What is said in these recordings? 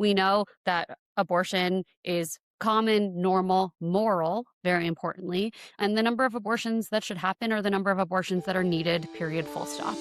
We know that abortion is common, normal, moral, very importantly, and the number of abortions that should happen or the number of abortions that are needed, period, full stop.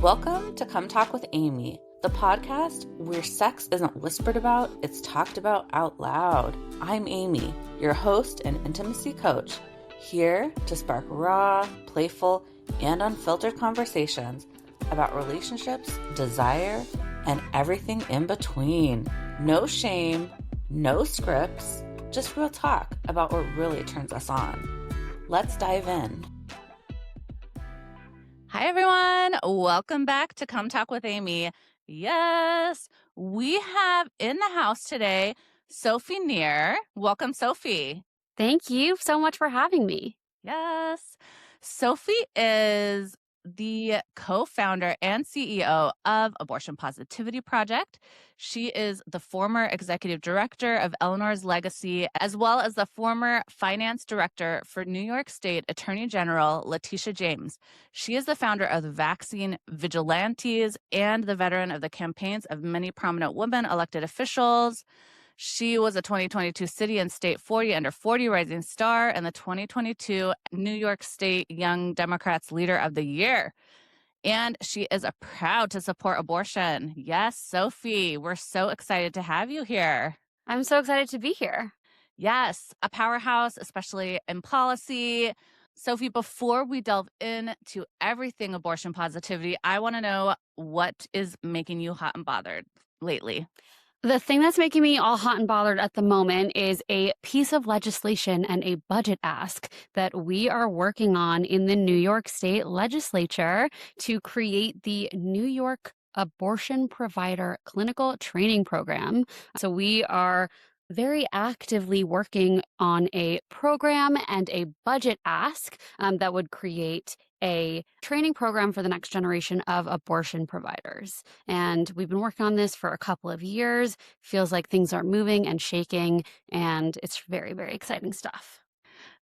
Welcome to Come Talk with Amy, the podcast where sex isn't whispered about, it's talked about out loud. I'm Amy, your host and intimacy coach, here to spark raw, playful, and unfiltered conversations about relationships, desire, and everything in between. No shame, no scripts, just real talk about what really turns us on. Let's dive in. Hi, everyone. Welcome back to Come Talk with Amy. Yes, we have in the house today Sophie Nir. Welcome, Sophie. Thank you so much for having me. Yes. Sophie is the co-founder and CEO of Abortion Positivity Project. She is the former executive director of Eleanor's Legacy, as well as the former finance director for New York State Attorney General Letitia James. She is the founder of the Vaccine Vigilantes and the veteran of the campaigns of many prominent women elected officials. She was a 2022 City and State 40 Under 40 Rising Star and the 2022 New York State Young Democrats Leader of the Year. And she is proud to support abortion. Yes, Sophie, we're so excited to have you here. I'm so excited to be here. Yes, a powerhouse, especially in policy. Sophie, before we delve into everything abortion positivity, I want to know what is making you hot and bothered lately. The thing that's making me all hot and bothered at the moment is a piece of legislation and a budget ask that we are working on in the New York State Legislature to create the New York Abortion Provider Clinical Training Program. So we are very actively working on a program and a budget ask that would create a training program for the next generation of abortion providers. And we've been working on this for a couple of years. Feels like things are moving and shaking, and it's very, very exciting stuff.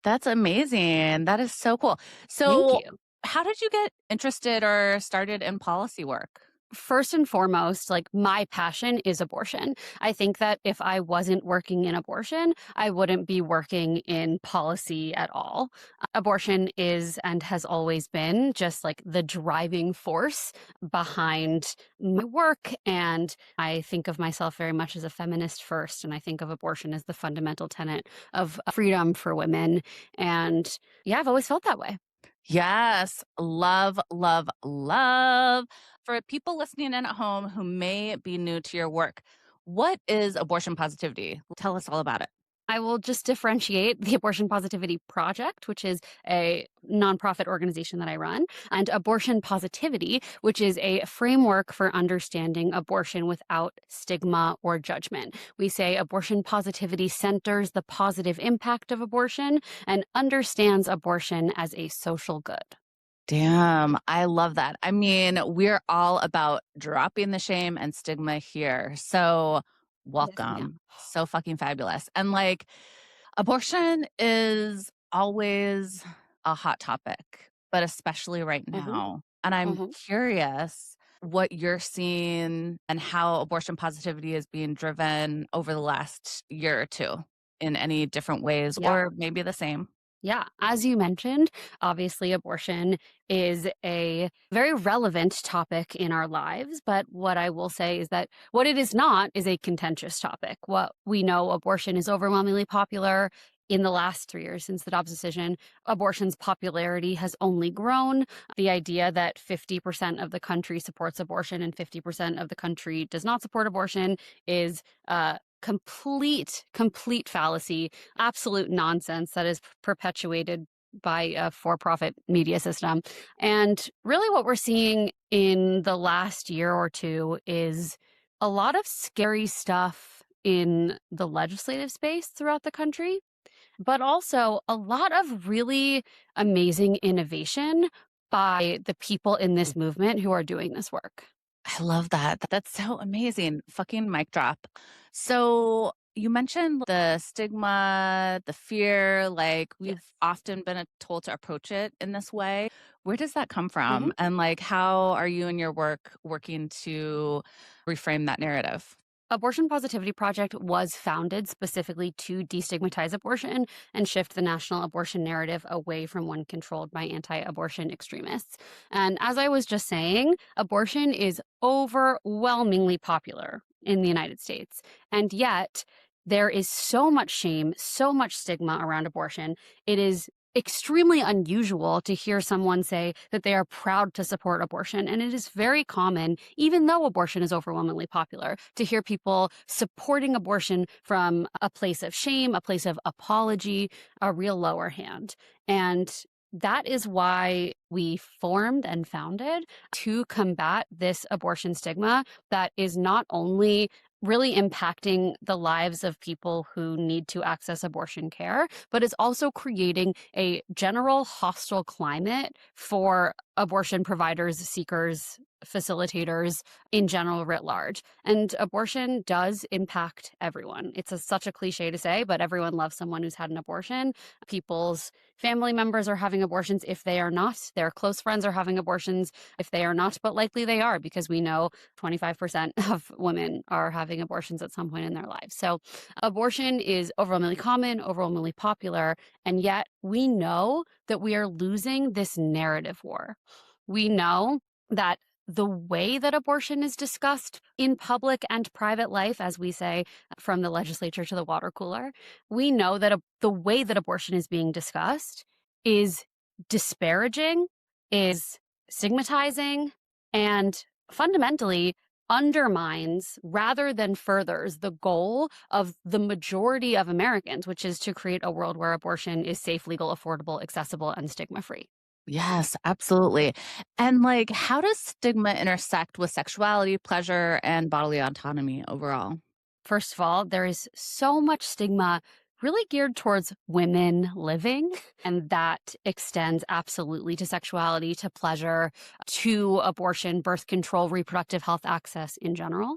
That's amazing. That is so cool. Thank So, you. how did you get interested or started in policy work? First and foremost, like my passion is abortion. I think that if I wasn't working in abortion, I wouldn't be working in policy at all. Abortion is and has always been just like the driving force behind my work. And I think of myself very much as a feminist first. And I think of abortion as the fundamental tenet of freedom for women. And yeah, I've always felt that way. Yes, love, love, love. For people listening in at home who may be new to your work, what is abortion positivity? Tell us all about it. I will just differentiate the Abortion Positivity Project, which is a nonprofit organization that I run, and Abortion Positivity, which is a framework for understanding abortion without stigma or judgment. We say abortion positivity centers the positive impact of abortion and understands abortion as a social good. Damn, I love that. I mean, we're all about dropping the shame and stigma here. So, Yes, ma'am. welcome. So fucking fabulous. And like, abortion is always a hot topic, but especially right Hmm. now. And I'm Hmm. curious what you're seeing and how abortion positivity is being driven over the last year or two in any different ways, Yeah. or maybe the same. Yeah, as you mentioned, obviously abortion is a very relevant topic in our lives. But what I will say is that what it is not is a contentious topic. What we know, abortion is overwhelmingly popular. In the last 3 years since the Dobbs decision, abortion's popularity has only grown. The idea that 50% of the country supports abortion and 50% of the country does not support abortion is complete fallacy, absolute nonsense that is perpetuated by a for-profit media system. And really what we're seeing in the last year or two is a lot of scary stuff in the legislative space throughout the country, but also a lot of really amazing innovation by the people in this movement who are doing this work. I love that. That's so amazing. Fucking mic drop. So you mentioned the stigma, the fear, like we've Yes. often been told to approach it in this way. Where does that come Mhm. from? And like, how are you and your work working to reframe that narrative? Abortion Positivity Project was founded specifically to destigmatize abortion and shift the national abortion narrative away from one controlled by anti abortion extremists. And as I was just saying, abortion is overwhelmingly popular in the United States. And yet, there is so much shame, so much stigma around abortion. It is extremely unusual to hear someone say that they are proud to support abortion. And it is very common, even though abortion is overwhelmingly popular, to hear people supporting abortion from a place of shame, a place of apology, a real lower hand. And that is why we formed and founded to combat this abortion stigma that is not only really impacting the lives of people who need to access abortion care, but is also creating a general hostile climate for abortion providers, seekers, facilitators in general writ large. And abortion does impact everyone. It's such a cliche to say, but everyone loves someone who's had an abortion. People's family members are having abortions if they are not. Their close friends are having abortions if they are not, but likely they are because we know 25% of women are having abortions at some point in their lives. So abortion is overwhelmingly common, overwhelmingly popular, and yet we know that we are losing this narrative war. We know that the way that abortion is discussed in public and private life, as we say, from the legislature to the water cooler, we know that the way that abortion is being discussed is disparaging, is stigmatizing, and fundamentally undermines rather than furthers the goal of the majority of Americans, which is to create a world where abortion is safe, legal, affordable, accessible, and stigma free. Yes, absolutely. And like, how does stigma intersect with sexuality, pleasure, and bodily autonomy overall? First of all, there is so much stigma really geared towards women living, and that extends absolutely to sexuality, to pleasure, to abortion, birth control, reproductive health access in general.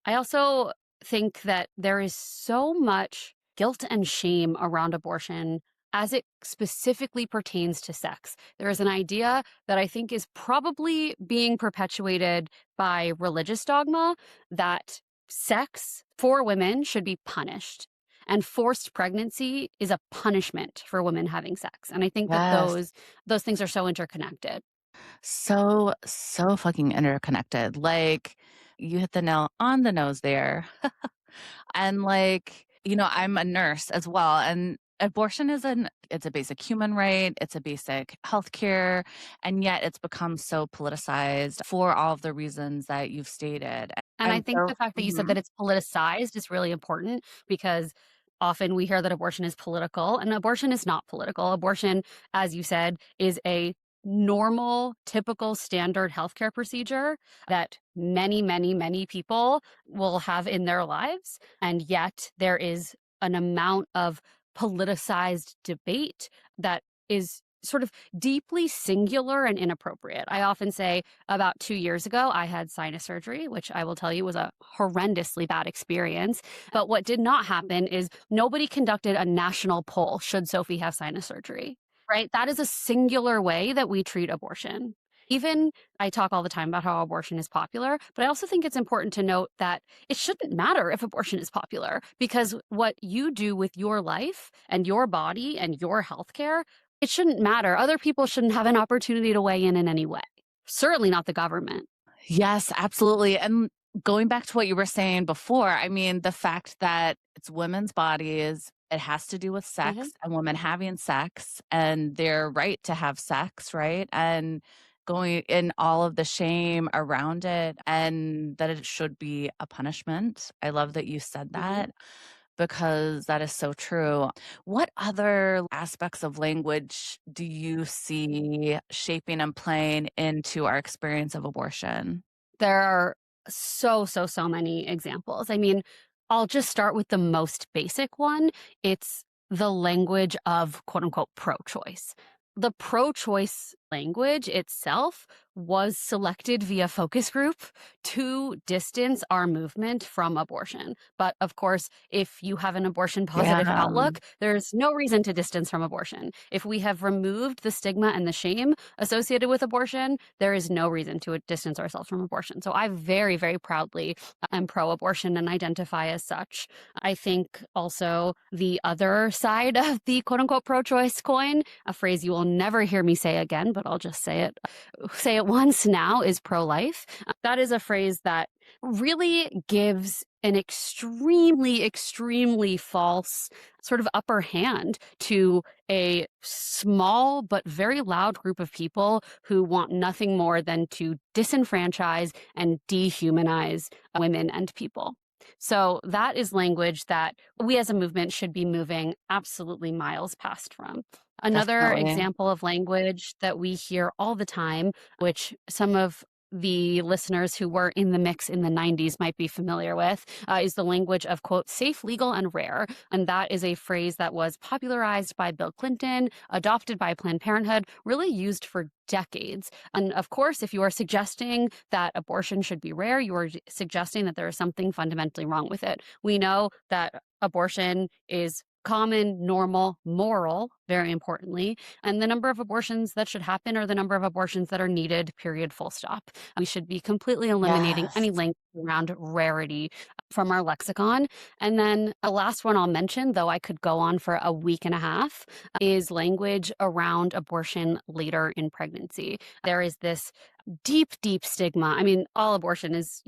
I also think that there is so much guilt and shame around abortion as it specifically pertains to sex. There is an idea that I think is probably being perpetuated by religious dogma that sex for women should be punished. And forced pregnancy is a punishment for women having sex. And I think that Yes. those things are so interconnected. So fucking interconnected. Like, you hit the nail on the nose there. And like, I'm a nurse as well. And abortion it's a basic human right. It's a basic healthcare. And yet it's become so politicized for all of the reasons that you've stated. And I And think so, the fact that you said mhm. that it's politicized is really important because often we hear that abortion is political, and abortion is not political. Abortion, as you said, is a normal, typical, standard healthcare procedure that many, many, many people will have in their lives. And yet there is an amount of politicized debate that is sort of deeply singular and inappropriate. I often say about 2 years ago, I had sinus surgery, which I will tell you was a horrendously bad experience. But what did not happen is nobody conducted a national poll, should Sophie have sinus surgery? Right? That is a singular way that we treat abortion. Even I talk all the time about how abortion is popular, but I also think it's important to note that it shouldn't matter if abortion is popular because what you do with your life and your body and your healthcare, it shouldn't matter. Other people shouldn't have an opportunity to weigh in any way. Certainly not the government. Yes, absolutely. And going back to what you were saying before, I mean, the fact that it's women's bodies, it has to do with Mhm. sex and women having sex and their right to have sex, right? And going in all of the shame around it and that it should be a punishment. I love that you said Mhm. that because that is so true. What other aspects of language do you see shaping and playing into our experience of abortion? There are so many examples. I mean, I'll just start with the most basic one. It's the language of quote unquote pro choice. The pro choice language itself was selected via focus group to distance our movement from abortion. But of course, if you have an abortion positive Yeah. outlook, there's no reason to distance from abortion. If we have removed the stigma and the shame associated with abortion, there is no reason to distance ourselves from abortion. So I very, very proudly am pro abortion and identify as such. I think also the other side of the quote unquote pro choice coin, a phrase you will never hear me say again, but I'll just say it once now, is pro life. That is a phrase that really gives an extremely, extremely false sort of upper hand to a small but very loud group of people who want nothing more than to disenfranchise and dehumanize women and people. So that is language that we as a movement should be moving absolutely miles past from. Another Definitely. example of language that we hear all the time, which some of the listeners who were in the mix in the 90s might be familiar with, is the language of, quote, safe, legal, and rare. And that is a phrase that was popularized by Bill Clinton, adopted by Planned Parenthood, really used for decades. And of course, if you are suggesting that abortion should be rare, you are suggesting that there is something fundamentally wrong with it. We know that abortion is common, normal, moral, very importantly, and the number of abortions that should happen are the number of abortions that are needed, period, full stop. We should be completely eliminating Yes. any language around rarity from our lexicon. And then a last one I'll mention, though I could go on for a week and a half, is language around abortion later in pregnancy. There is this deep, deep stigma. I mean, all abortion is,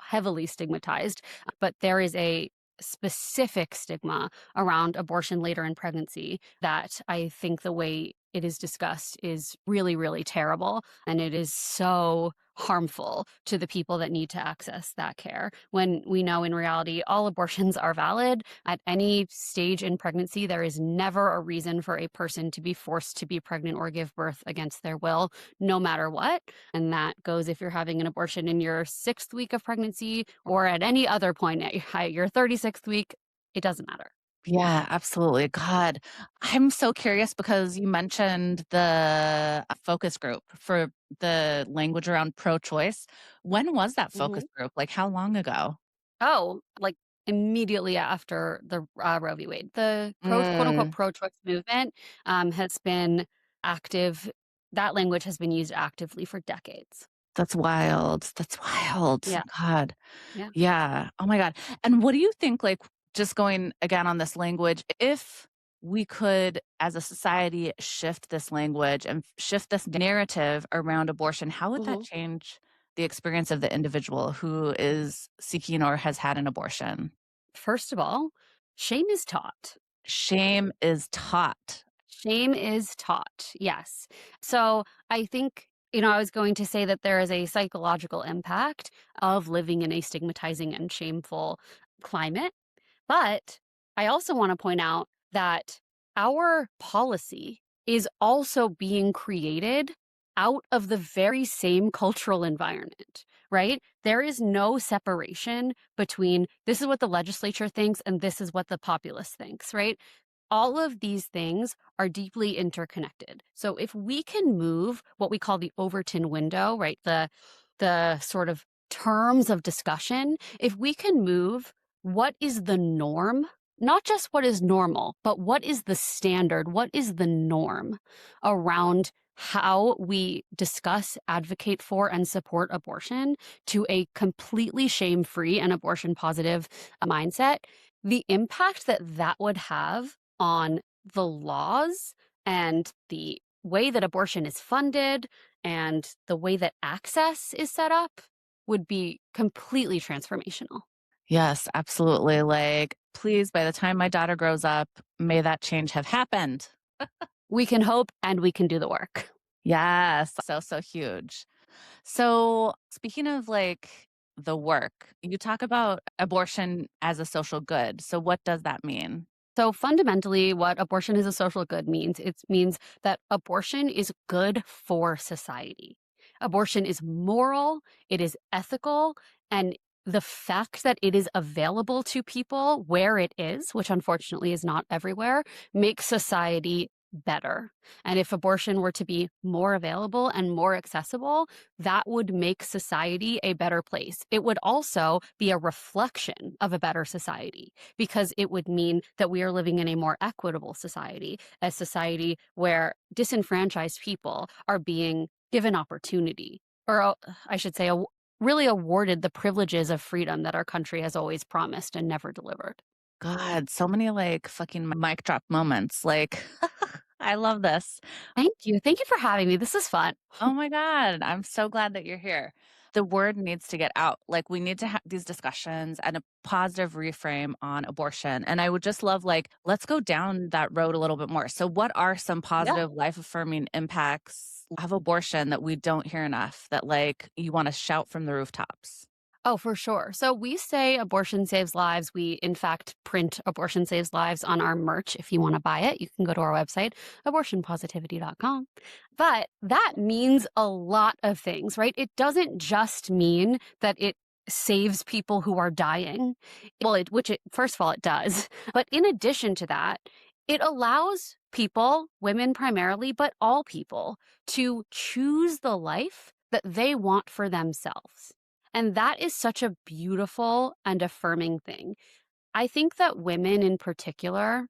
heavily stigmatized, but there is a specific stigma around abortion later in pregnancy that I think the way it is discussed is really, really terrible. And it is so harmful to the people that need to access that care. When we know in reality, all abortions are valid at any stage in pregnancy. There is never a reason for a person to be forced to be pregnant or give birth against their will, no matter what. And that goes if you're having an abortion in your 6th week of pregnancy or at any other point at your 36th week, it doesn't matter. Yeah, absolutely. God, I'm so curious because you mentioned the focus group for the language around pro-choice. When was that focus Mhm. group? Like, how long ago? Oh, like immediately after the Roe v. Wade. The quote unquote Mm, pro choice movement has been active. That language has been used actively for decades. that's wild. That's wild. Yeah. God. Yeah. Yeah. Oh my God. And what do you think, like, just going again on this language, if we could, as a society, shift this language and shift this narrative around abortion, how would that Mhm. change the experience of the individual who is seeking or has had an abortion? First of all, shame is taught. Shame is taught. Shame is taught. Yes. So I think, I was going to say that there is a psychological impact of living in a stigmatizing and shameful climate. But I also want to point out that our policy is also being created out of the very same cultural environment, right? There is no separation between this is what the legislature thinks and this is what the populace thinks, right? All of these things are deeply interconnected. So if we can move what we call the Overton window, right? The sort of terms of discussion, if we can move what is the norm, not just what is normal, but what is the standard, what is the norm around how we discuss, advocate for, and support abortion to a completely shame free and abortion positive mindset, the impact that that would have on the laws and the way that abortion is funded and the way that access is set up would be completely transformational. Yes, absolutely. Like, please, by the time my daughter grows up, may that change have happened. We can hope and we can do the work. Yes. So, so huge. So, speaking of like the work, you talk about abortion as a social good. So, what does that mean? So fundamentally, what abortion as a social good means, it means that abortion is good for society. Abortion is moral, it is ethical, and the fact that it is available to people where it is, which unfortunately is not everywhere, makes society better. And if abortion were to be more available and more accessible, that would make society a better place. It would also be a reflection of a better society because it would mean that we are living in a more equitable society, a society where disenfranchised people are being given opportunity, or I should say, really awarded the privileges of freedom that our country has always promised and never delivered. God, so many like fucking mic drop moments. Like, I love this. Thank you. Thank you for having me. This is fun. Oh my God. I'm so glad that you're here. The word needs to get out. Like, we need to have these discussions and a positive reframe on abortion. And I would just love, like, let's go down that road a little bit more. So, what are some Yeah. positive, life affirming impacts of abortion that we don't hear enough that, like, you want to shout from the rooftops? Oh, for sure. So we say abortion saves lives. We, in fact, print abortion saves lives on our merch. If you want to buy it, you can go to our website, abortionpositivity.com. But that means a lot of things, right? It doesn't just mean that it saves people who are dying. Well, first of all, it does. But in addition to that, it allows people, women primarily, but all people, to choose the life that they want for themselves. And that is such a beautiful and affirming thing. I think that women in particular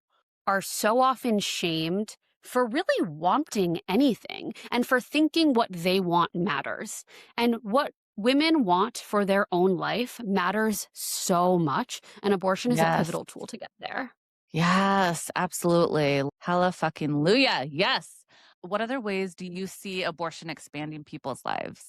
are so often shamed for really wanting anything and for thinking what they want matters. And what women want for their own life matters so much. And abortion is a Yes. pivotal tool to get there. Yes, absolutely. Hella fucking Luya. Yes. What other ways do you see abortion expanding people's lives?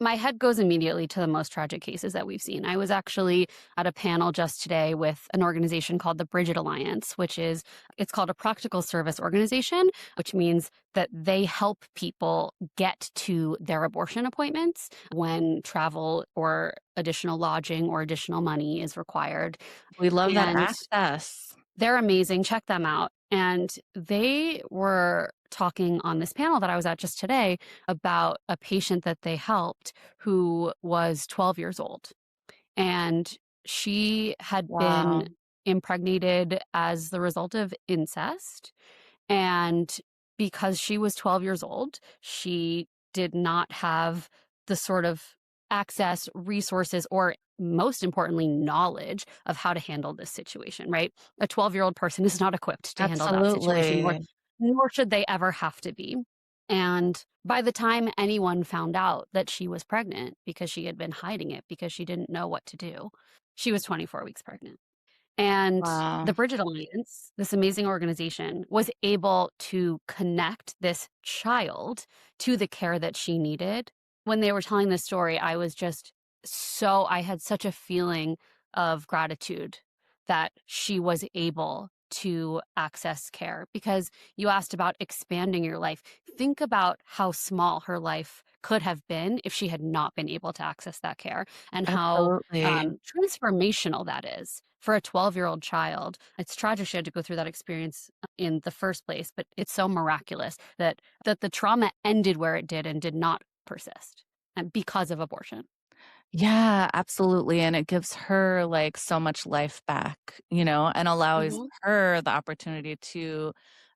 My head goes immediately to the most tragic cases that we've seen. I was actually at a panel just today with an organization called the Bridget Alliance, it's called a practical service organization, which means that they help people get to their abortion appointments when travel or additional lodging or additional money is required. We love that And access. they're amazing. Check them out. And they were talking on this panel that I was at just today about a patient that they helped who was 12 years old. And she had been Wow. impregnated as the result of incest. And because she was 12 years old, she did not have the sort of access, resources, or most importantly, knowledge of how to handle this situation, right? A 12-year-old person is not equipped to handle that situation, Absolutely. nor should they ever have to be. And by the time anyone found out that she was pregnant, because she had been hiding it because she didn't know what to do, she was 24 weeks pregnant. And the Wow. Bridget Alliance, this amazing organization, was able to connect this child to the care that she needed. When they were telling this story, I had such a feeling of gratitude that she was able to access care because you asked about expanding your life. Think about how small her life could have been if she had not been able to access that care and how Absolutely. transformational that is for a 12-year-old child. It's tragic she had to go through that experience in the first place, but it's so miraculous that the trauma ended where it did and did not persist, and because of abortion. Yeah, absolutely. And it gives her like so much life back, and allows Mhm. her the opportunity to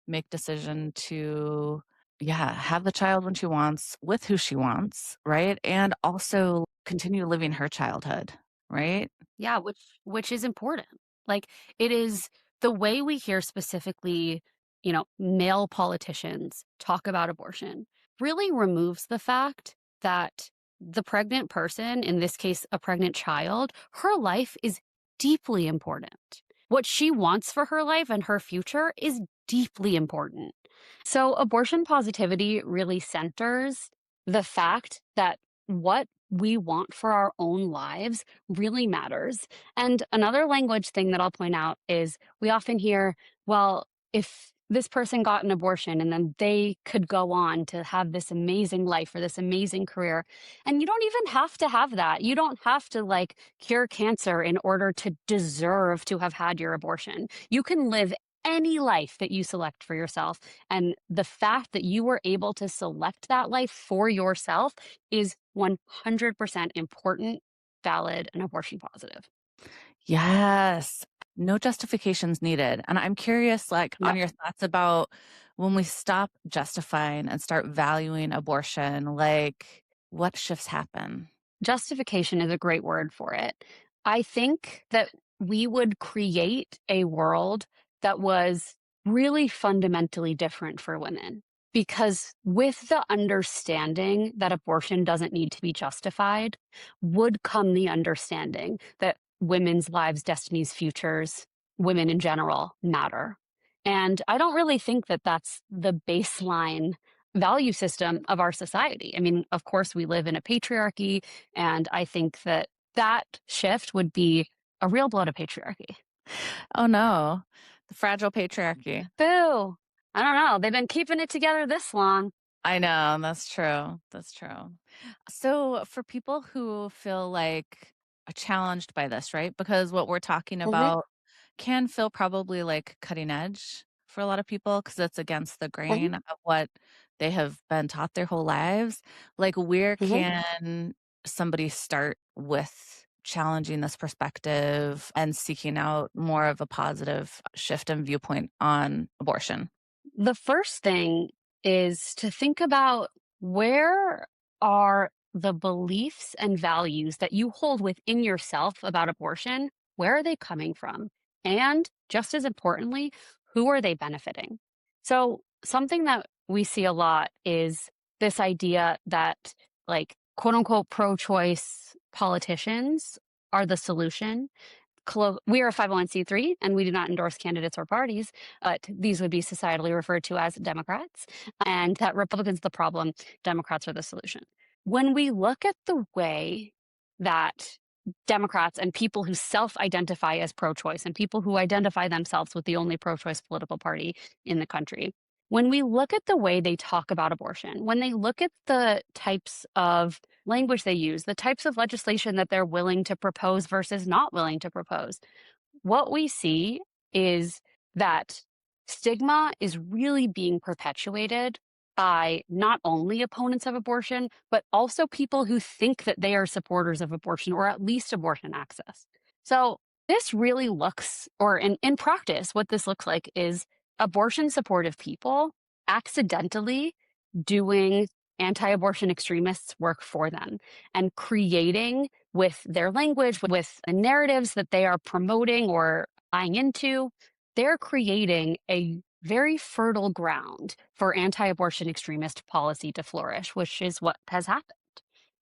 make decision to, yeah, have the child when she wants, with who she wants, right? And also continue living her childhood, right? Yeah, which is important. Like, it is the way we hear specifically, male politicians talk about abortion really removes the fact that the pregnant person, in this case, a pregnant child, her life is deeply important. What she wants for her life and her future is deeply important. So, abortion positivity really centers the fact that what we want for our own lives really matters. And another language thing that I'll point out is we often hear, well, if this person got an abortion and then they could go on to have this amazing life or this amazing career. And you don't even have to have that. You don't have to like cure cancer in order to deserve to have had your abortion. You can live any life that you select for yourself. And the fact that you were able to select that life for yourself is 100% important, valid, and abortion positive. Yes. No justifications needed. And I'm curious, like, on Yep. your thoughts about when we stop justifying and start valuing abortion, like, what shifts happen? Justification is a great word for it. I think that we would create a world that was really fundamentally different for women. Because with the understanding that abortion doesn't need to be justified, would come the understanding that women's lives, destinies, futures, women in general matter. And I don't really think that that's the baseline value system of our society. I mean, of course, we live in a patriarchy, and I think that that shift would be a real blow to patriarchy. Oh, no. The fragile patriarchy. Boo! I don't know. They've been keeping it together this long. I know, that's true, that's true. So, for people who feel, like, challenged by this, right? Because what we're talking Mhm, about can feel probably, like, cutting edge for a lot of people because it's against the mhm, grain of what they have been taught their whole lives. Like, where mhm. can somebody start with challenging this perspective and seeking out more of a positive shift in viewpoint on abortion? The first thing is to think about, where are the beliefs and values that you hold within yourself about abortion? Where are they coming from? And just as importantly, who are they benefiting? So, something that we see a lot is this idea that, like, quote unquote, pro choice politicians are the solution. We are a 501(c)(3), and we do not endorse candidates or parties, but these would be societally referred to as Democrats, and that Republicans are the problem, Democrats are the solution. When we look at the way that Democrats and people who self-identify as pro-choice and people who identify themselves with the only pro-choice political party in the country, when we look at the way they talk about abortion, when they look at the types of language they use, the types of legislation that they're willing to propose versus not willing to propose, what we see is that stigma is really being perpetuated by not only opponents of abortion, but also people who think that they are supporters of abortion or at least abortion access. So, this really looks, or in practice, what this looks like is abortion supportive people accidentally doing anti abortion extremists work for them and creating with their language, with the narratives that they are promoting or buying into, they're creating a very fertile ground for anti abortion extremist policy to flourish, which is what has happened.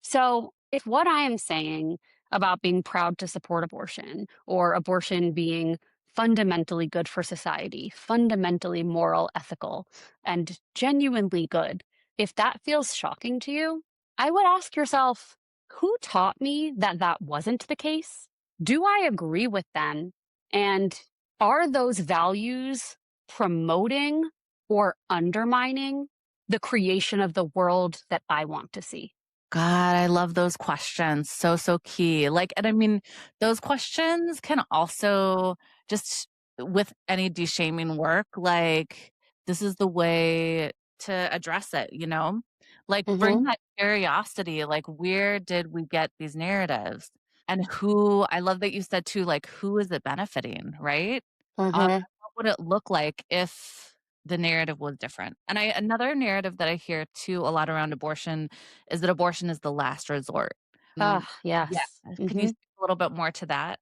So, if what I am saying about being proud to support abortion or abortion being fundamentally good for society, fundamentally moral, ethical, and genuinely good, if that feels shocking to you, I would ask yourself, who taught me that that wasn't the case? Do I agree with them? And are those values promoting or undermining the creation of the world that I want to see? God, I love those questions. So, so key. Like, and I mean, those questions can also just with any deshaming work, like, this is the way to address it, you know? Like, bring Mhm, that curiosity. Like, where did we get these narratives? And who, I love that you said too, like, who is it benefiting, right? mhm. What would it look like if the narrative was different? And another narrative that I hear too a lot around abortion is that abortion is the last resort. Mm, Ah, yeah. yes. Can you Mhm. speak a little bit more to that?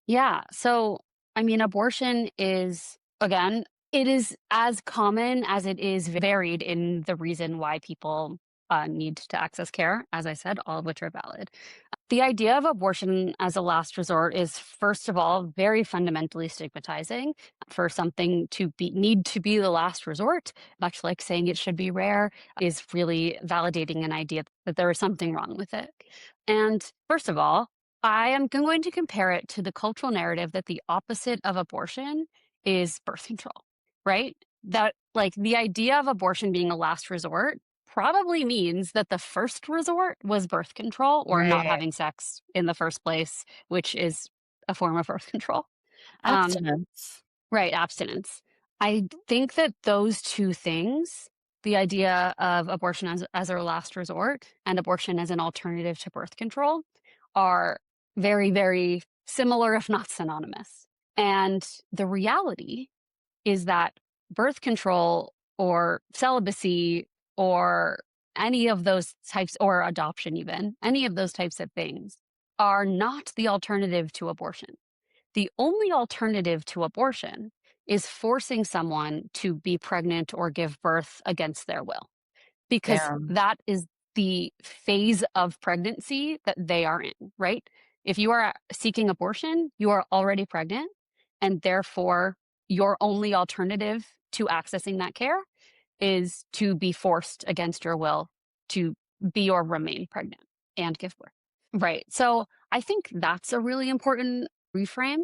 Yeah. So, I mean, abortion is, again, it is as common as it is varied in the reason why people need to access care, as I said, all of which are valid. The idea of abortion as a last resort is, first of all, very fundamentally stigmatizing. For something to be need to be the last resort, much like saying it should be rare, is really validating an idea that there is something wrong with it. And first of all, I am going to compare it to the cultural narrative that the opposite of abortion is birth control, right? That, like, the idea of abortion being a last resort probably means that the first resort was birth control or not Right. having sex in the first place, which is a form of birth control. Um, Abstinence. right, abstinence. I think that those two things, the idea of abortion as our last resort and abortion as an alternative to birth control, are very, very similar, if not synonymous. And the reality is that birth control or celibacy or any of those types, or adoption, even any of those types of things, are not the alternative to abortion. The only alternative to abortion is forcing someone to be pregnant or give birth against their will, because Damn. that is the phase of pregnancy that they are in, right? If you are seeking abortion, you are already pregnant, and therefore your only alternative to accessing that care is to be forced against your will to be or remain pregnant and give birth. Right. So I think that's a really important reframe.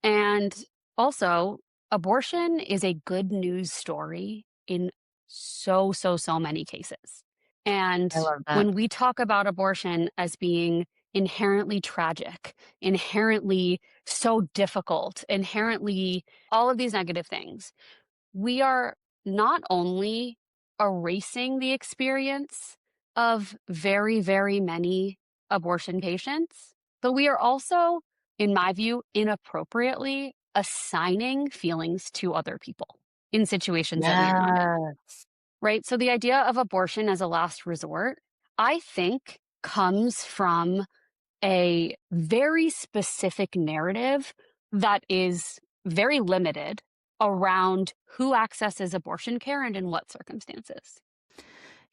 And also, abortion is a good news story in so many cases. And I love that. when we talk about abortion as being inherently tragic, inherently so difficult, inherently all of these negative things, we are not only erasing the experience of very many abortion patients, but we are also, in my view, inappropriately assigning feelings to other people in situations that we are not in, Yeah. right? So the idea of abortion as a last resort, I think, comes from a very specific narrative that is very limited around who accesses abortion care and in what circumstances.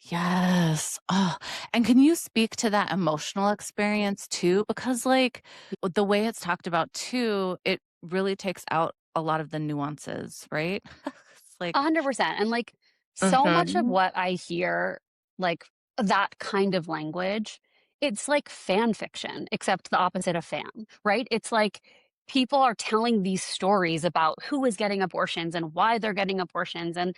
Yes. Oh, and can you speak to that emotional experience too? Because, like, the way it's talked about too, it really takes out a lot of the nuances, right? It's like, 100%. And like so much of mhm. what I hear, like that kind of language, it's like fan fiction, except the opposite of fan, right? It's like people are telling these stories about who is getting abortions and why they're getting abortions. And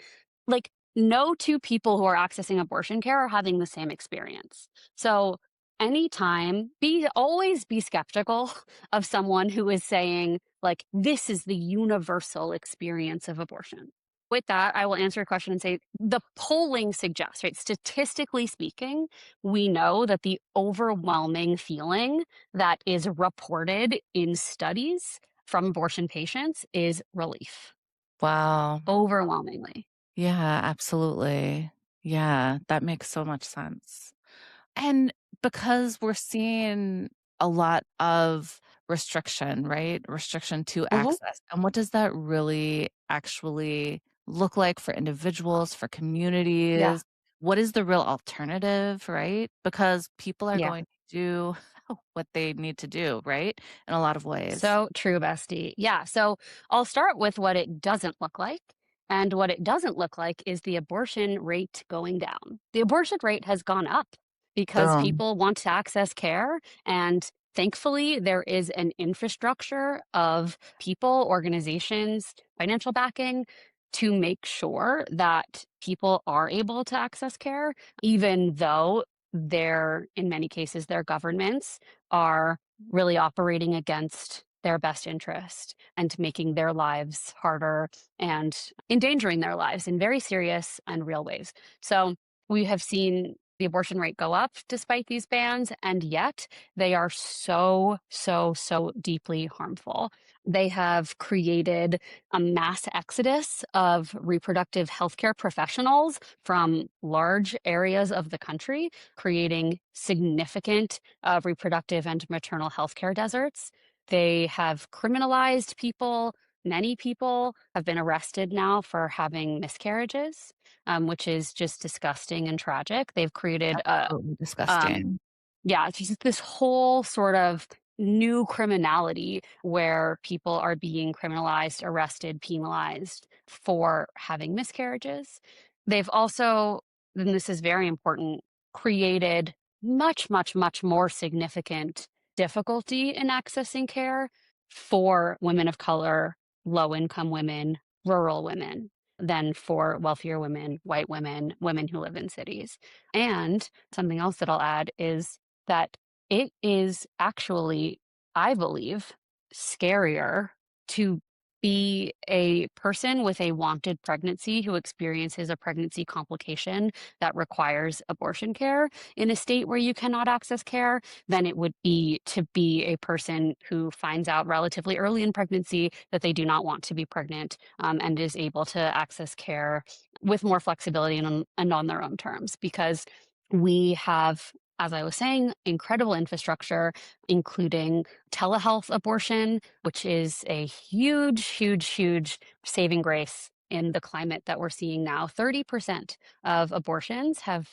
like no two people who are accessing abortion care are having the same experience. So anytime, be always be skeptical of someone who is saying, like, this is the universal experience of abortion. With that, I will answer your question and say the polling suggests, right? Statistically speaking, we know that the overwhelming feeling that is reported in studies from abortion patients is relief, Wow. overwhelmingly. Yeah, absolutely. Yeah, that makes so much sense. And because we're seeing a lot of restriction, right? Restriction to Mhm. access. And what does that really actually look like for individuals, for Yeah. communities? What is the real alternative, right? Because people are Yeah. going to do what they need to do, right? In a lot of ways. So true, bestie. Yeah. So I'll start with what it doesn't look like. And what it doesn't look like is the abortion rate going down. The abortion rate has gone up because Boom. people want to access care. And thankfully, there is an infrastructure of people, organizations, financial backing to make sure that people are able to access care, even though in many cases, their governments are really operating against their best interest and making their lives harder and endangering their lives in very serious and real ways. So we have seen the abortion rate go up despite these bans, and yet they are so deeply harmful. They have created a mass exodus of reproductive healthcare professionals from large areas of the country, creating significant reproductive and maternal health care deserts. They have criminalized people. Many people have been arrested now for having miscarriages, which is just disgusting and tragic. They've created Absolutely um, disgusting. yeah, it's just this whole sort of new criminality where people are being criminalized, arrested, penalized for having miscarriages. They've also, and this is very important, created much more significant difficulty in accessing care for women of color, low income women, rural women than for wealthier women, white women, women who live in cities. And something else that I'll add is that it is actually, I believe, scarier to be a person with a wanted pregnancy who experiences a pregnancy complication that requires abortion care in a state where you cannot access care than it would be to be a person who finds out relatively early in pregnancy that they do not want to be pregnant, and is able to access care with more flexibility and on their own terms because we have, as I was saying, incredible infrastructure, including telehealth abortion, which is a huge, huge, huge saving grace in the climate that we're seeing now. 30% of abortions have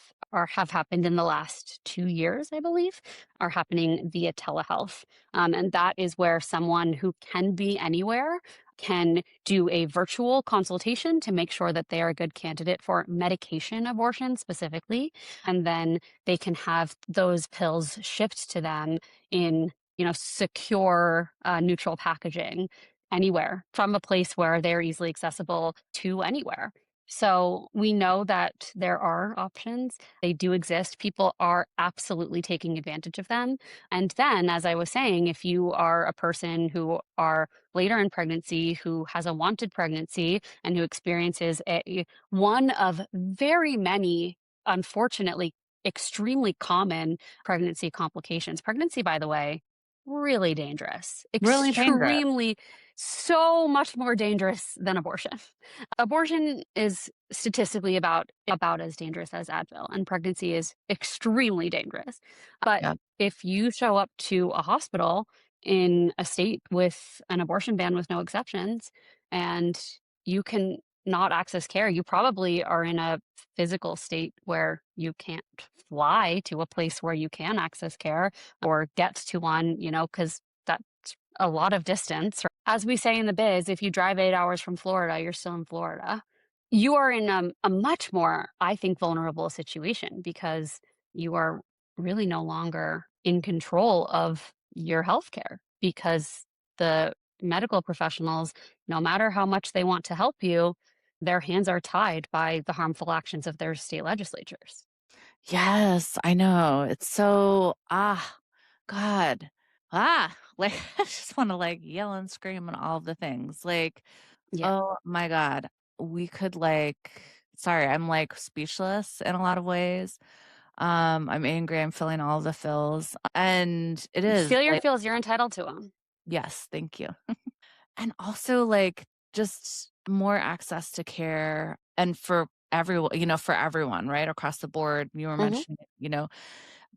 happened in the last 2 years, I believe, are happening via telehealth. And that is where someone who can be anywhere can do a virtual consultation to make sure that they are a good candidate for medication abortion specifically. And then they can have those pills shipped to them in, secure, neutral packaging anywhere from a place where they're easily accessible to anywhere. So we know that there are options. They do exist. People are absolutely taking advantage of them. And then, as I was saying, if you are a person who are later in pregnancy, who has a wanted pregnancy, and who experiences one of very many, unfortunately, extremely common pregnancy complications. Pregnancy, by the way, really dangerous, Really dangerous. extremely, so much more dangerous than abortion. Abortion is statistically about as dangerous as Advil, and pregnancy is extremely dangerous. But Yeah. if you show up to a hospital in a state with an abortion ban with no exceptions, and you can not access care, you probably are in a physical state where you can't fly to a place where you can access care or get to one, because that's a lot of distance. As we say in the biz, if you drive 8 hours from Florida, you're still in Florida. You are in a much more, I think, vulnerable situation because you are really no longer in control of your healthcare because the medical professionals, no matter how much they want to help you, their hands are tied by the harmful actions of their state legislatures. Yes, I know. It's so God. Like I just want to like yell and scream and all of the things. Like, Yeah. oh my God. We could like sorry, I'm like speechless in a lot of ways. I'm angry, I'm feeling all of the feels. And it is Feel your like, feels, you're entitled to them. yes, thank you. And also, like, just more access to care and for everyone, for everyone, right? Across the board. You were Mhm. mentioning,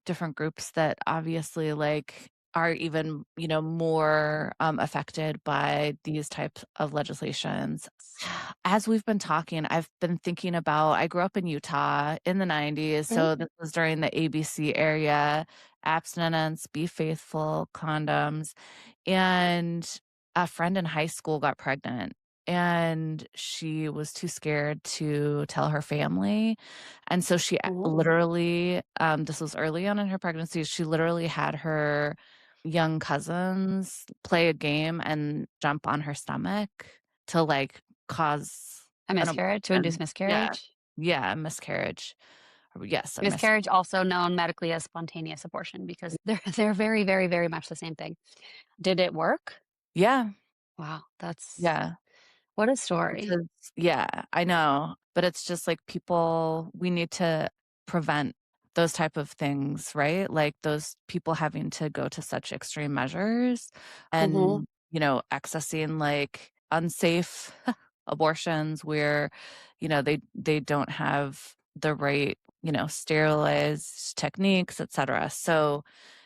different groups that obviously, like, are even, more affected by these types of legislations. As we've been talking, I've been thinking about I grew up in Utah in the 90s. Mhm. So this was during the ABC area, abstinence, be faithful, condoms. And a friend in high school got pregnant and she was too scared to tell her family. And so she Mhm. literally, this was early on in her pregnancy, she literally had her young cousins play a game and jump on her stomach to like cause A an miscarriage, to induce abortion. Yeah. miscarriage. Yeah, a miscarriage. Yes, a Miscarriage, also known medically as spontaneous abortion, because they're very, very, very much the same thing. Did it work? yeah, Wow, that's yeah. what a Which story. is yeah, I know, but it's just like people we need to prevent those type of things, right? Like those people having to go to such extreme measures Mhm. and, accessing like unsafe abortions where, they don't have the right, sterilized techniques, etcetera. So,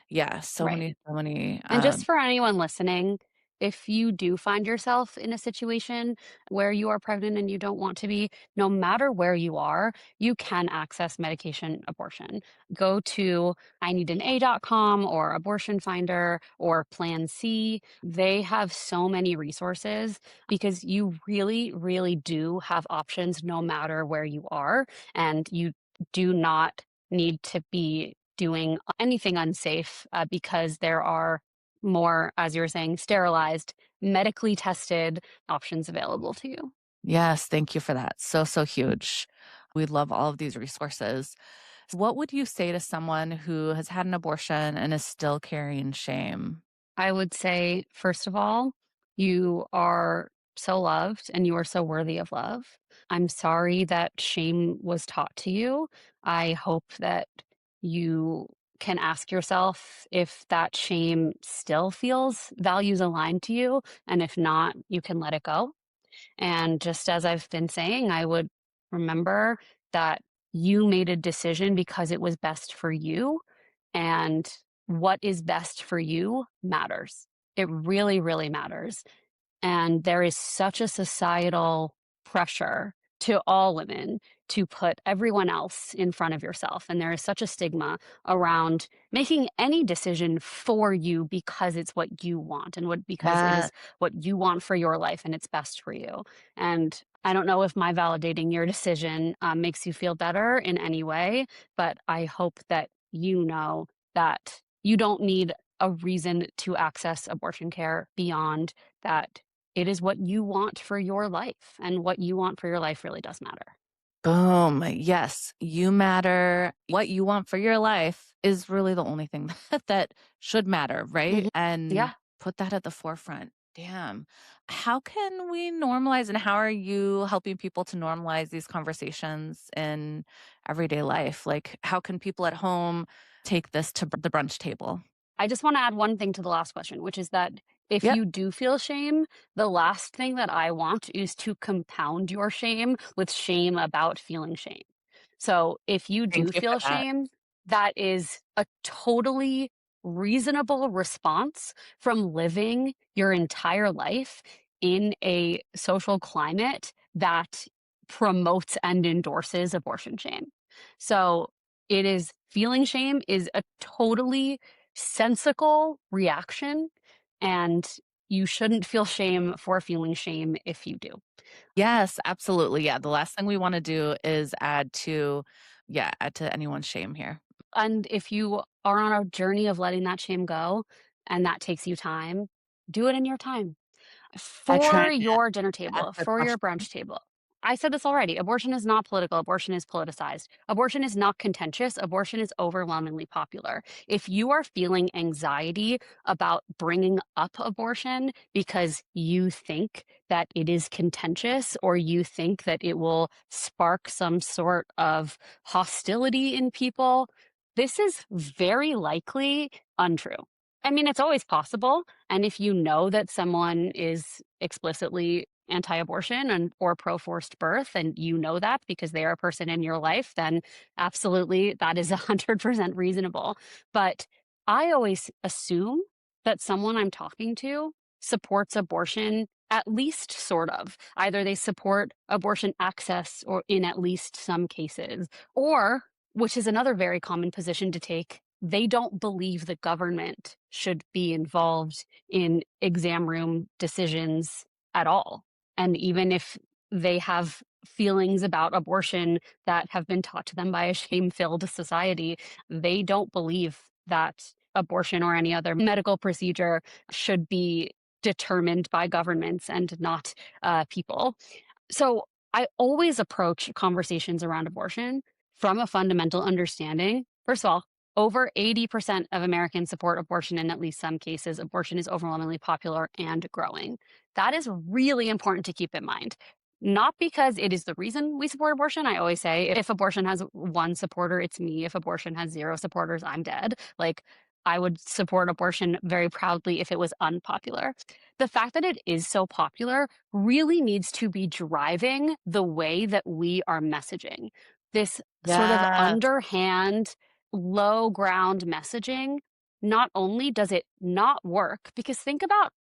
yeah, Right. so many, And just for anyone listening, if you do find yourself in a situation where you are pregnant and you don't want to be, no matter where you are, you can access medication abortion. Go to ineedana.com or Abortion Finder or Plan C. They have so many resources because you really, really do have options no matter where you are. And you do not need to be doing anything unsafe because there are more, as you were saying, sterilized, medically tested options available to you. Yes, thank you for that. So, so huge. We love all of these resources. What would you say to someone who has had an abortion and is still carrying shame? I would say, first of all, you are so loved and you are so worthy of love. I'm sorry that shame was taught to you. I hope that you can ask yourself if that shame still feels values aligned to you. And if not, you can let it go. And just as I've been saying, I would Remember that you made a decision because it was best for you, and what is best for you matters. It really, really matters. And there is such a societal pressure to all women to put everyone else in front of yourself. And there is such a stigma around making any decision for you because it's what you want and because it Yeah. is what you want for your life and it's best for you. And I don't know if my validating your decision makes you feel better in any way, but I hope that you know that you don't need a reason to access abortion care beyond that. It is what you want for your life, and what you want for your life really does matter. Boom. Yes, you matter. What you want for your life is really the only thing that should matter, right? Mhm. And Yeah. put that at the forefront. Damn. How can we normalize and how are you helping people to normalize these conversations in everyday life? Like, how can people at home take this to the brunch table? I just wanna add one thing to the last question, which is that if Yep. you do feel shame, the last thing that I want is to compound your shame with shame about feeling shame. So, if you Thank do you for feel that. shame, that is a totally reasonable response from living your entire life in a social climate that promotes and endorses abortion shame. So, it is feeling shame is a totally sensical reaction, and you shouldn't feel shame for feeling shame if you do. Yes, absolutely. Yeah. The last thing we want to do is add to anyone's shame here. And if you are on a journey of letting that shame go and that takes you time, do it in your time. I try For your dinner to table, ask good for your questions. brunch table. I said this already. Abortion is not political. Abortion is politicized. Abortion is not contentious. Abortion is overwhelmingly popular. If you are feeling anxiety about bringing up abortion because you think that it is contentious or you think that it will spark some sort of hostility in people, this is very likely untrue. I mean, it's always possible, and if you know that someone is explicitly anti-abortion and or pro-forced birth, and you know that because they are a person in your life, then absolutely that is 100% reasonable. But I always assume that someone I'm talking to supports abortion at least sort of. Either they support abortion access or in at least some cases, or which is another very common position to take, they don't believe the government should be involved in exam room decisions at all. And even if they have feelings about abortion that have been taught to them by a shame filled society, they don't believe that abortion or any other medical procedure should be determined by governments and not people. So I always approach conversations around abortion from a fundamental understanding. First of all, over 80% of Americans support abortion in at least some cases. Abortion is overwhelmingly popular and growing. That is really important to keep in mind. Not because it is the reason we support abortion. I always say if abortion has one supporter, it's me. If abortion has zero supporters, I'm dead. Like, I would support abortion very proudly if it was unpopular. The fact that it is so popular really needs to be driving the way that we are messaging. This sort of Yes. underhand, low ground messaging, not only does it not work, because think about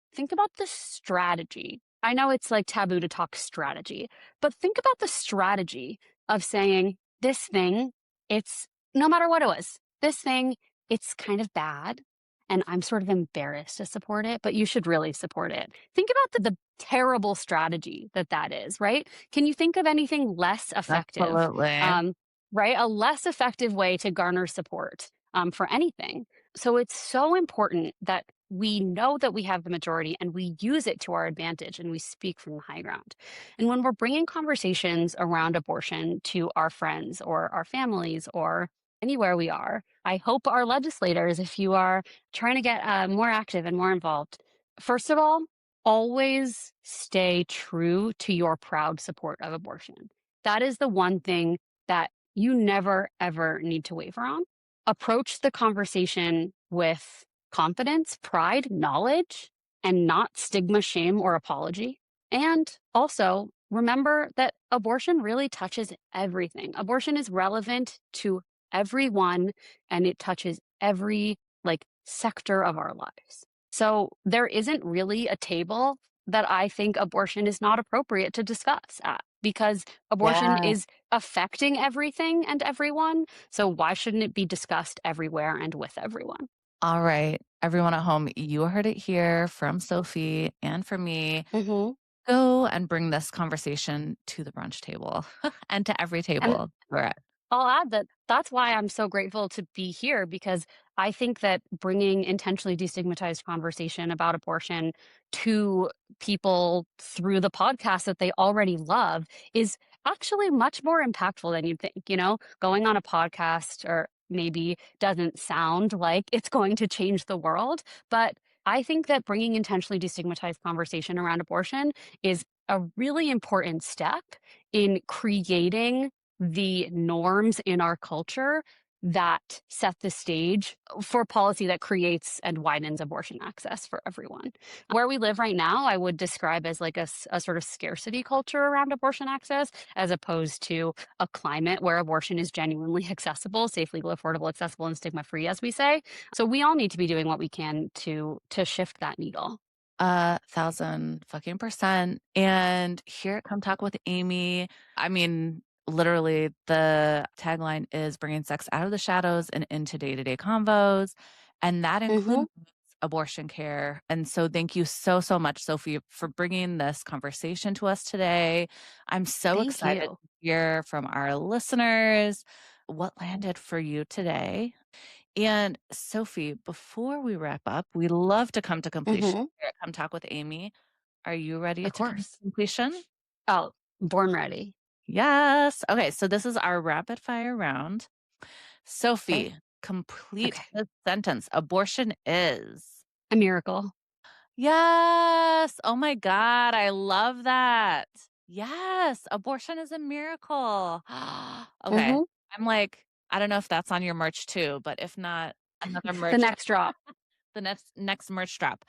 the strategy. I know it's like taboo to talk strategy, but think about the strategy of saying this thing, it's no matter what it was, this thing, it's kind of bad and I'm sort of embarrassed to support it, but you should really support it. Think about the terrible strategy that that is, right? Can you think of anything less effective? Absolutely. Um, right? A less effective way to garner support for anything. So it's so important that we know that we have the majority and we use it to our advantage and we speak from the high ground. And when we're bringing conversations around abortion to our friends or our families or anywhere we are, I hope our legislators, if you are trying to get more active and more involved, first of all, always stay true to your proud support of abortion. That is the one thing that you never, ever need to waver on. Approach the conversation with confidence, pride, knowledge, and not stigma, shame, or apology. And also remember that abortion really touches everything. Abortion is relevant to everyone and it touches every like sector of our lives. So there isn't really a table that I think abortion is not appropriate to discuss at because abortion Yeah. is affecting everything and everyone. So why shouldn't it be discussed everywhere and with everyone? All right, everyone at home, you heard it here from Sophie and from me. Hmm. Go and bring this conversation to the brunch table and to every And table we're at. I'll add that that's why I'm so grateful to be here because I think that bringing intentionally destigmatized conversation about abortion to people through the podcast that they already love is actually much more impactful than you'd think. Going on a podcast or maybe doesn't sound like it's going to change the world, but I think that bringing intentionally destigmatized conversation around abortion is a really important step in creating the norms in our culture that set the stage for policy that creates and widens abortion access for everyone. Where we live right now, I would describe as like a sort of scarcity culture around abortion access, as opposed to a climate where abortion is genuinely accessible, safe, legal, affordable, accessible, and stigma free, as we say. So we all need to be doing what we can to shift that needle. 1,000 fucking percent. And here at Come Talk with Amy, I mean, literally, the tagline is bringing sex out of the shadows and into day to day convos. And that Hmm. includes abortion care. And so, thank you so, so much, Sophie, for bringing this conversation to us today. I'm so Thank excited you. to hear from our listeners what landed for you today. And Sophie, before we wrap up, we love to come to completion Hmm. here at Come Talk with Amy. Are you ready Of to come to course. completion? Oh, born ready. Yes. Okay, so this is our rapid fire round. Okay. Sophie, complete Okay. the sentence. Abortion is. A miracle. Yes. Oh my God. I love that. Yes. Abortion is a miracle. Okay. Hmm. I'm like, I don't know if that's on your merch too, but if not, another The merch, next drop. the next merch drop.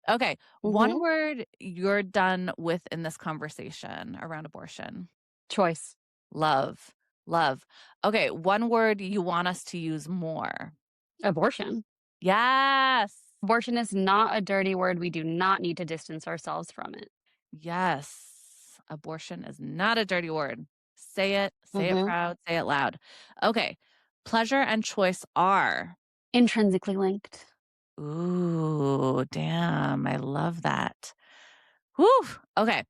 Okay. One Mhm. word you're done with in this conversation around abortion. Choice. Love. Love. Okay. One word you want us to use more. Abortion. Yes. Abortion is not a dirty word. We do not need to distance ourselves from it. Yes. Abortion is not a dirty word. Say it Mhm. proud, say it loud. Okay. Pleasure and choice are. Intrinsically linked. Ooh, damn. I love that. Whew. Okay.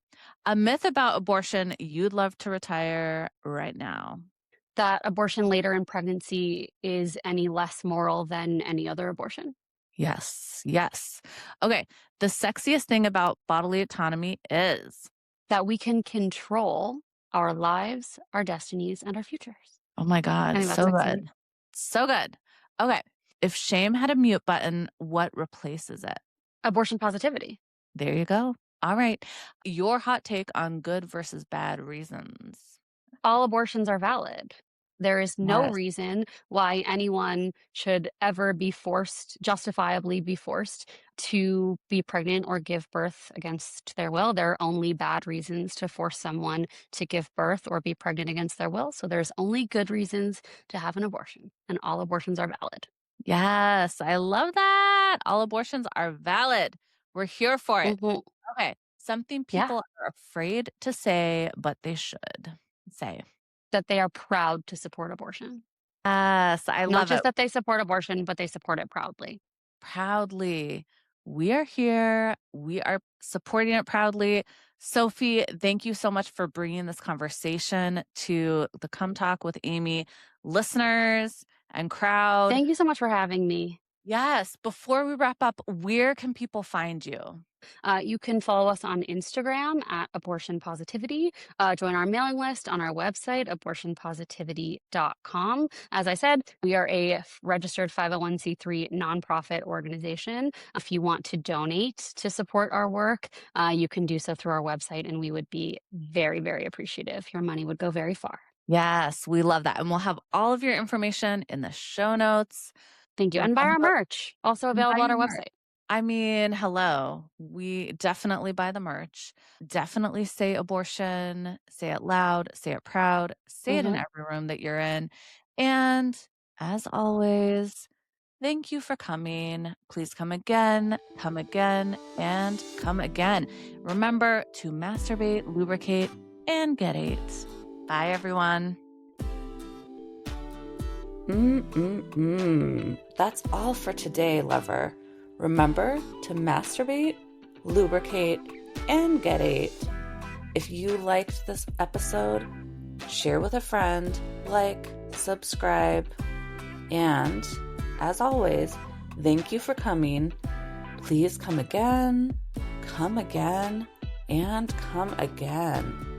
A myth about abortion you'd love to retire right now. That abortion later in pregnancy is any less moral than any other abortion. Yes. Yes. Okay. The sexiest thing about bodily autonomy is. That we can control our lives, our destinies, and our futures. Oh my I God. think that's So sexy. good. So good. Okay. If shame had a mute button, what replaces it? Abortion positivity. There you go. All right. Your hot take on good versus bad reasons. All abortions are valid. There is no Yes. reason why anyone should ever be forced, justifiably be forced to be pregnant or give birth against their will. There are only bad reasons to force someone to give birth or be pregnant against their will. So there's only good reasons to have an abortion, and all abortions are valid. Yes. I love that. All abortions are valid. We're here for it. Mhm. Okay. Something Yeah, people are afraid to say, but they should say. that they are proud to support abortion. Yes. I Not love it. just that they support abortion, but they support it proudly. Proudly. We are here. We are supporting it proudly. Sophie, thank you so much for bringing this conversation to the Come Talk with Amy listeners and crowd. Thank you so much for having me. Yes. Before we wrap up, where can people find you? You can follow us on Instagram at Abortion Positivity. Join our mailing list on our website, abortionpositivity.com. As I said, we are a registered 501c3 nonprofit organization. If you want to donate to support our work, you can do so through our website, and we would be very, very appreciative. Your money would go very far. Yes, we love that. And we'll have all of your information in the show notes. Thank you. And buy our Remember, merch, also and buy available at your our merch. website. I mean, hello. We definitely buy the merch. Definitely say abortion, say it loud, say it proud, say it in Mhm. every room that you're in. And as always, thank you for coming. Please come again, and come again. Remember to masturbate, lubricate, and get ate. Bye, everyone. That's all for today, lover. Remember to masturbate, lubricate, and get ate. If you liked this episode, share with a friend, like, subscribe, and as always, thank you for coming. Please come again, and come again.